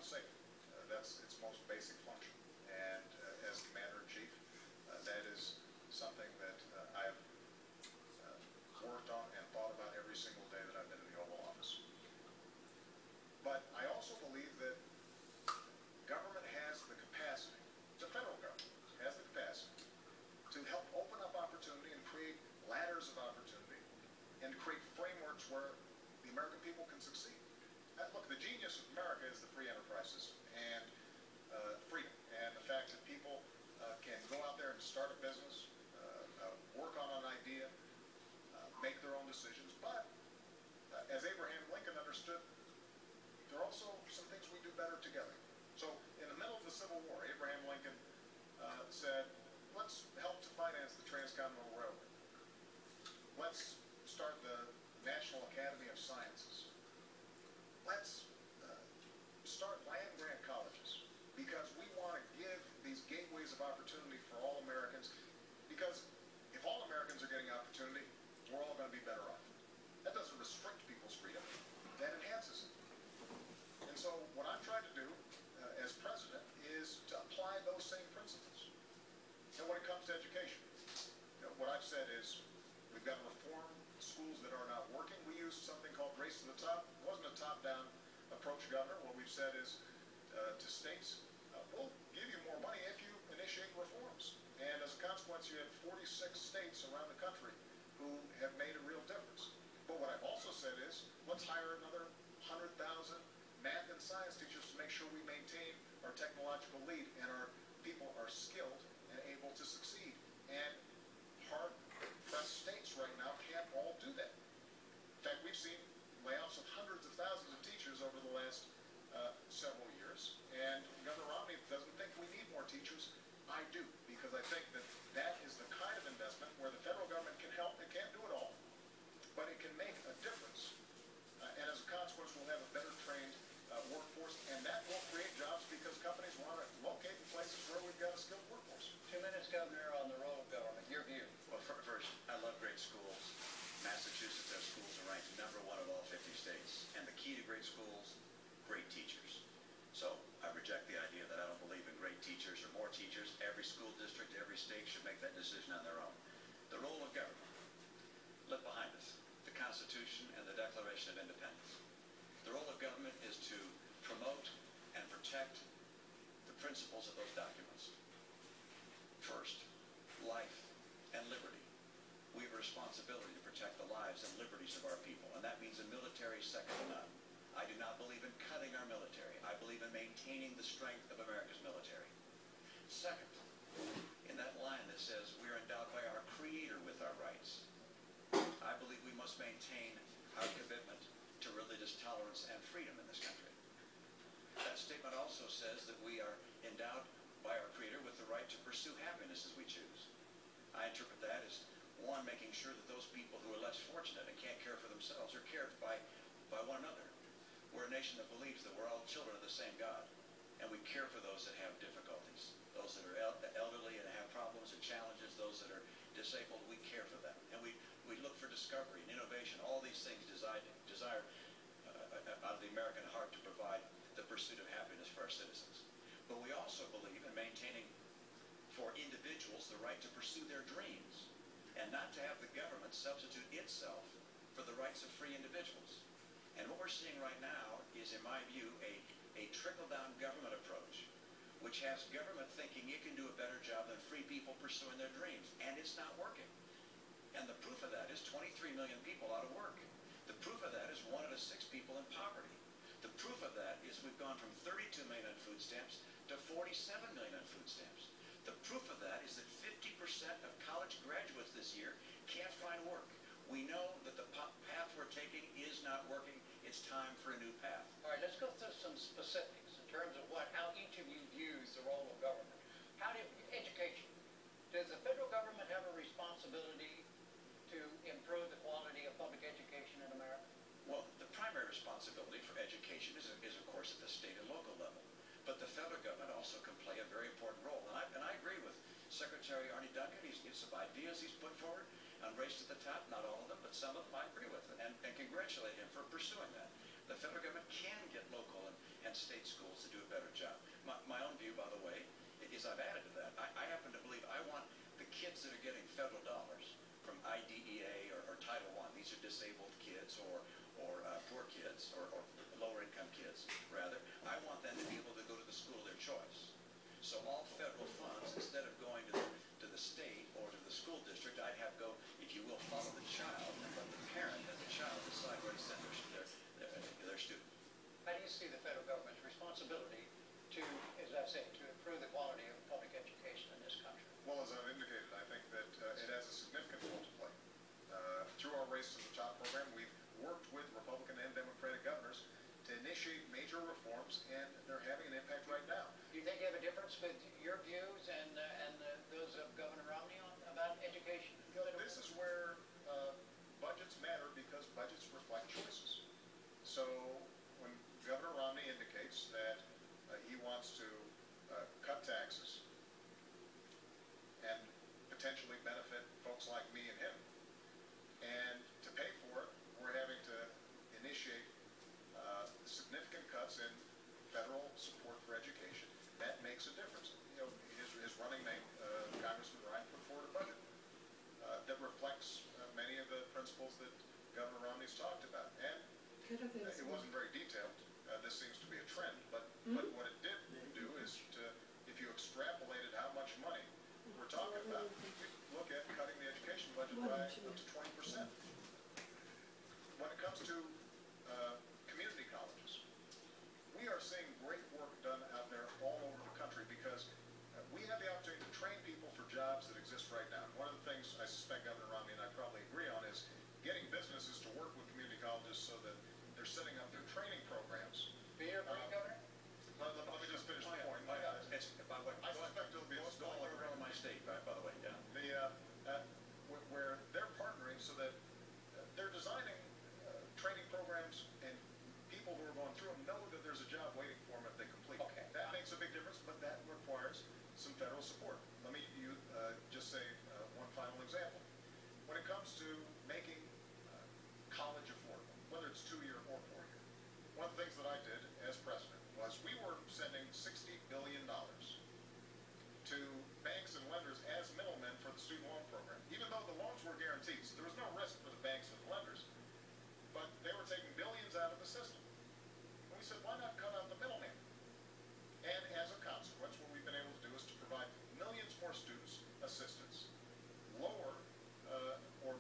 public safety. That's its most basic function. And as Commander-in-Chief, that is something that I've worked on and thought about every single day that I've been in the Oval Office. But I also believe that government has the capacity, the federal government has the capacity to help open up opportunity and create ladders of opportunity and to create frameworks where the American people can succeed. Look, the genius of America is the free enterprise system and freedom, and the fact that people can go out there and start a business, work on an idea, make their own decisions. But as Abraham Lincoln understood, there are also some things we do better together. So in the middle of the Civil War, Abraham Lincoln said, let's help to finance the Transcontinental Railroad. Let's start the National Academy of Sciences. Let's start land-grant colleges, because we want to give these gateways of opportunity for all Americans, because if all Americans are getting opportunity, we're all going to be better off. That doesn't restrict people's freedom. That enhances it. And so what I've tried to do as president is to apply those same principles. And when it comes to education, what I've said is we've got to reform schools that are not working. We use something called race to the top. It wasn't a top-down approach, Governor. What we've said is to states, we'll give you more money if you initiate reforms. And as a consequence, you have 46 states around the country who have made a real difference. But what I've also said is, let's hire another 100,000 math and science teachers to make sure we maintain our technological lead and our people are skilled and able to succeed. And hard-pressed states right now can't all do that. In fact, we've seen layoffs of hundreds of thousands of teachers over the last several years, and Governor Romney doesn't think we need more teachers. I do, because I think that that is the kind of investment where the federal government can help. It can't do it all, but it can make a difference. And as a consequence, we'll have a better trained workforce, and that will create jobs because companies want to locate in places where we've got a skilled workforce. 2 minutes, Governor, on the role of government. Your view. Well, first, I love great schools. Massachusetts has schools that rank #1 of all 50 states. And the key to great schools, great teachers. So I reject the idea that I don't believe in great teachers or more teachers. Every school district, every state should make that decision on their own. The role of government. Look behind us. The Constitution and the Declaration of Independence. The role of government is to promote and protect the principles of those documents. First, life and liberty. We have a responsibility to protect the lives and liberties of our people, and that means a military second to none. I do not believe in cutting our military. I believe in maintaining the strength of America's military. Second, in that line that says we are endowed by our Creator with our rights, I believe we must maintain our commitment to religious tolerance and freedom in this country. That statement also says that we are endowed by our Creator with the right to pursue happiness as we choose. I interpret that as, one, making sure that those people who are less fortunate and can't care for themselves are cared by one another. We're a nation that believes that we're all children of the same God, and we care for those that have difficulties, those that are elderly and have problems and challenges, those that are disabled. We care for them, and we look for discovery and innovation. All these things desire out of the American heart to provide the pursuit of happiness for our citizens. But we also believe in maintaining for individuals the right to pursue their dreams, and not to have the government substitute itself for the rights of free individuals. And what we're seeing right now is, in my view, a trickle-down government approach, which has government thinking it can do a better job than free people pursuing their dreams, and it's not working. And the proof of that is 23 million people out of work. The proof of that is 1 out of 6 people in poverty. The proof of that is we've gone from 32 million on food stamps to 47 million on food stamps. The proof of that is that 50% of college graduates this year can't find work. We know that the path we're taking is not working. It's time for a new path. All right, let's go through some specifics in terms of how each of you views the role of government. Education. Does the federal government have a responsibility to improve the quality of public education in America? Well, the primary responsibility for education is of course, at the state and local level. But the federal government also can play a very important role. And I agree with Secretary Arne Duncan. He's some ideas he's put forward on Race to the Top. Not all of them, but some of them I agree with. And congratulate him for pursuing that. The federal government can get local and and state schools to do a better job. My own view, by the way, is I've added to that. I happen to believe I want the kids that are getting federal dollars from IDEA or Title I, these are disabled kids or poor kids or lower income kids, rather, I want them to be able to go to the school of their choice. So all federal funds, instead of going to the state or to the school district, I'd have go, if you will, follow the child and let the parent and the child decide where to send their student. How do you see the federal government's responsibility to, as I say, to improve the quality of public education in this country? Well, as I've indicated, I think that it has a significant role to play. Through our Race to the Top program, we've worked with Republican and Democratic governors to initiate major reforms, and they're having an impact right now. Do you think you have a difference with your views and those of Governor Romney about education? This is where budgets matter because budgets reflect choices. So when Governor Romney indicates that he wants to cut taxes and potentially benefit folks like me and him, and to pay for it, we're having to initiate significant cuts in federal support for education. That makes a difference. You know, his running mate, Congressman Ryan, put forward a budget that reflects many of the principles that Governor Romney's talked about. And it wasn't very detailed. This seems to be a trend, but what it did do is if you extrapolated how much money we're talking about, you look at cutting the education budget by up to 20%. When it comes to community colleges, we are seeing great work done out there all over the country because we have the opportunity to train people for jobs that exist right now. And one of the things I suspect Governor Romney and I probably agree on is getting businesses to work with community colleges so that they're setting up their training programs. Be your brief, Governor? Let me just finish the point. I suspect it'll be a small around my state, by the way, yeah. Where they're partnering so that they're designing training programs, and people who are going through them know that there's a job waiting for them if they complete. Okay. That makes a big difference, but that requires some federal support. Let me just say one final example. When it comes to making college affordable, whether it's 2-year or 4-year, one of the things that I did as president was we were sending $60 billion to banks and lenders as middlemen for the student loan program, even though the loans were guaranteed. So there was no risk for the banks and the lenders, but they were taking billions out of the system. And we said, why not cut out the middleman? And as a consequence, what we've been able to do is to provide millions more students assistance, lower or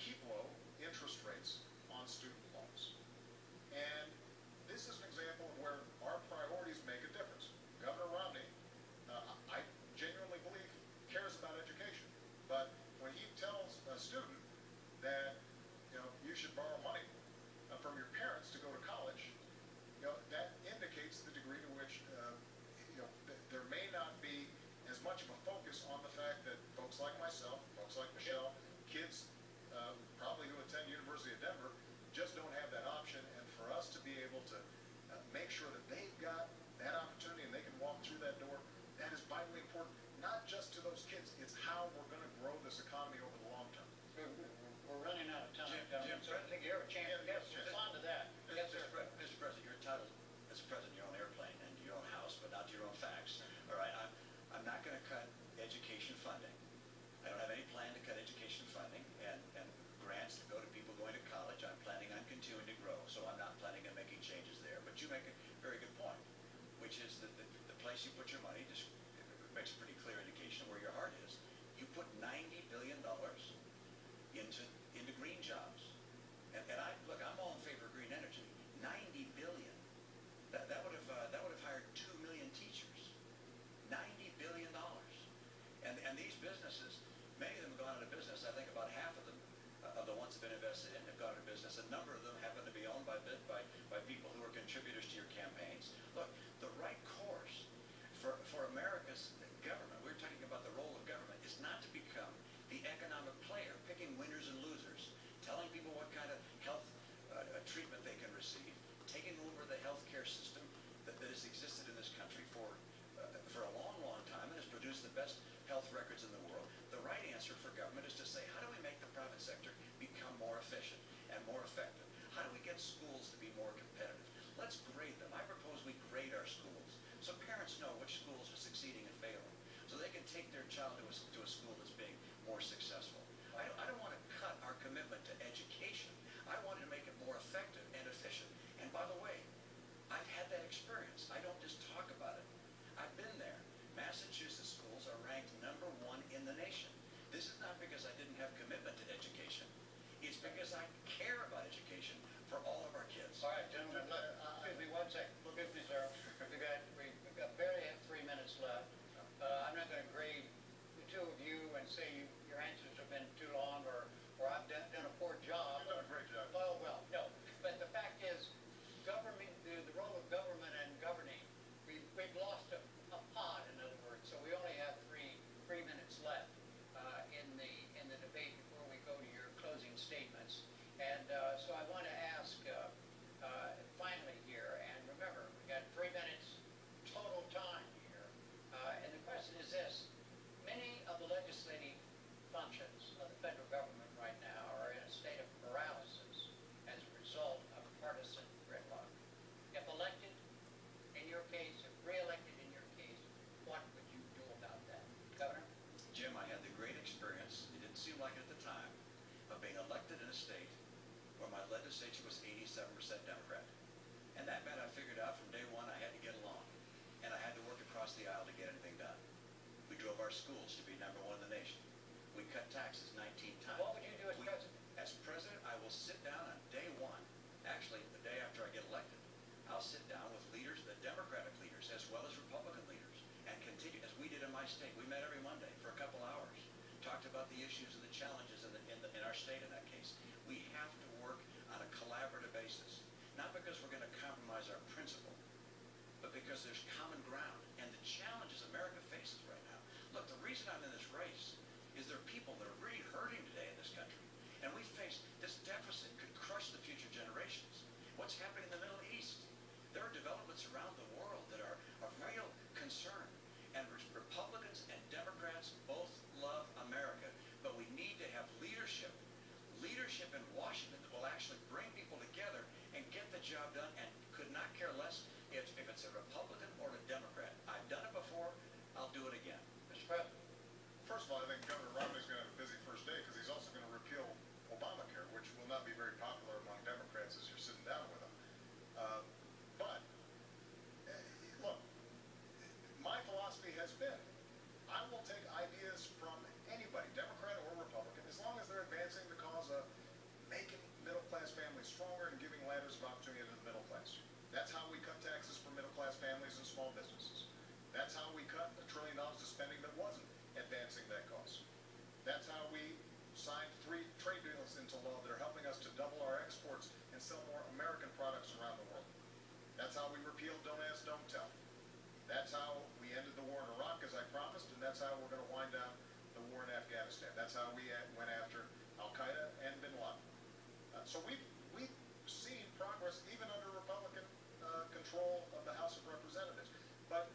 keep low interest rates on student loans. And this is an example of where our priorities make a difference. Governor Romney, I genuinely believe, cares about education. But when he tells a student that, you should borrow money from your parents to go to college, that indicates the degree to which, there may not be as much of a focus on the fact that folks like myself, folks like Michelle, kids probably who attend University of Denver, just don't have that option. And for us to be able to make sure that they've got that opportunity and they can walk through that door, that is vitally important, not just to those kids. It's how we're going to grow this economy over the long term. We're running out of time. Jim, so I think you have a chance. Yes, respond to that. Yes, sir. Mr. President, you're entitled as president of your own airplane and your own house, but not your own facts. All right, I'm not going to cut education funding. I don't have any plan to cut education funding and grants that go to people going to college. I'm planning on continuing to grow, so I'm not planning on making changes there. But you make a very good point, which is that the place you put your money just makes a pretty clear indication of where your heart is. You put $90 billion into green jobs. And I'm all in favor of green energy. $90 billion. That would have hired 2 million teachers. $90 billion. And these businesses, many of them have gone out of business. I think about half of them, of the ones that have been invested in, have gone out of business. A number of them happen to be owned by people who are contributors to your campaigns. Look, the right course for America's government, we're talking about the role of government, is not to become the economic player, picking winners and losers, telling people what kind of health treatment they can receive, taking over the healthcare system that has existed in this country for a long, long time and has produced the best health records in the world. The right answer for government is to say, how do we make the private sector become more efficient and more effective? child to a school that's being more successful. I don't want to cut our commitment to education. I wanted to make it more effective and efficient. And by the way, I've had that experience. I don't just talk about it. I've been there. Massachusetts schools are ranked #1 in the nation. This is not because I didn't have commitment to education. It's because I care about education for all of our kids. All right, gentlemen, excuse me 1 second. Excuse me, sir. We've got barely have 3 minutes left. I'm not going to grade the two of you and say your answers have been too long or I've done a poor job. You've done a great job. Well, no. But the fact is, government, the role of government and governing, we've lost a pod, in other words. So we only have three minutes left in the debate before we go to your closing statements. And so I want to ask finally here, and remember, we got 3 minutes total time here. And the question is this: many of the legislative functions of the federal government right now are in a state of paralysis as a result of partisan gridlock. If elected, in your case, if re-elected in your case, what would you do about that? Governor? Jim, I had the great experience, it didn't seem like it at the time, of being elected in a state where my legislature was 87% Democrat. And that meant I figured out from day one I had to get along. And I had to work across the aisle to get anything done. We drove our schools to be #1 in the nation. We cut taxes 19 times. What would you do as president? As president, I will sit down on day one, actually the day after I get elected, I'll sit down with leaders, the Democratic leaders, as well as Republican leaders, and continue, as we did in my state. We met every Monday for a couple hours, talked about the issues and the challenges in our state in that case. We have to work on a collaborative basis, not because we're going to compromise our principle, but because there's common ground and the challenges America faces right now. Look, the reason I'm in this race is there are people that are really hurting today in this country, and we face this deficit could crush the future generations. What's happening in the Middle East? There are developments around the world that are of real concern, and Republicans and Democrats both love America, but we need to have leadership in Washington that will actually bring people together and get the job done, and could not care less if it's a Republican or a Democrat. I've done it before, I'll do it again. Mr. President? First of all, I think Governor Romney's going to have a busy first day because he's also going to repeal Obamacare, which will not be very popular among Democrats as you're sitting down with him. But, look, my philosophy has been, I will take ideas from anybody, Democrat or Republican, as long as they're advancing the cause of making middle-class families stronger and giving ladders of opportunity to the middle class. That's how we cut taxes for middle-class families and small businesses. That's how we cut $1 trillion of spending that wasn't advancing that cause. That's how we signed 3 trade deals into law that are helping us to double our exports and sell more American products around the world. That's how we repealed Don't Ask, Don't Tell. That's how we ended the war in Iraq, as I promised, and that's how we're going to wind down the war in Afghanistan. That's how we went after Al-Qaeda and bin Laden. So we've seen progress even under Republican control of the House of Representatives. But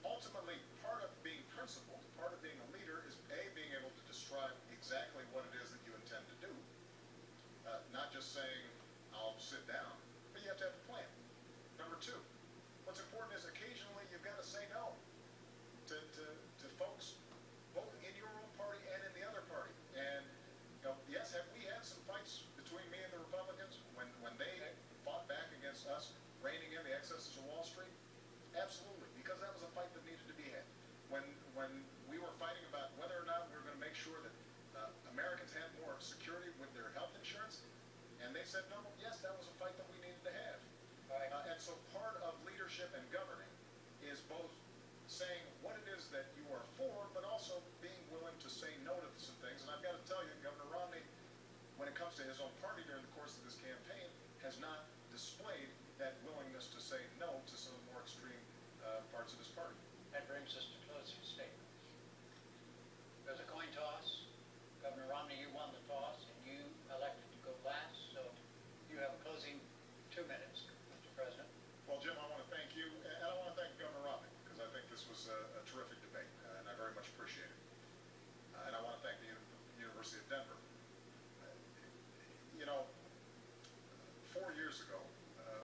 ultimately, part of being principled, part of being a leader is A, being able to describe exactly what it is that you intend to do. Not just saying, I'll sit down, but you have to have a plan. Number 2, what's important is occasionally you've got to say no to folks both in your own party and in the other party. And yes, have we had some fights between me and the Republicans when they fought back against us reining in the excesses of Wall Street? Absolutely, because that was a fight that needed to be had. When we were fighting about whether or not we were going to make sure that Americans had more security with their health insurance, and they said no, yes, that was a fight that we needed to have. Right. And so part of leadership and governing is both saying what it is that you are for, but also being willing to say no to some things. And I've got to tell you, Governor Romney, when it comes to his own party during the course of this campaign, has not displayed that willingness to say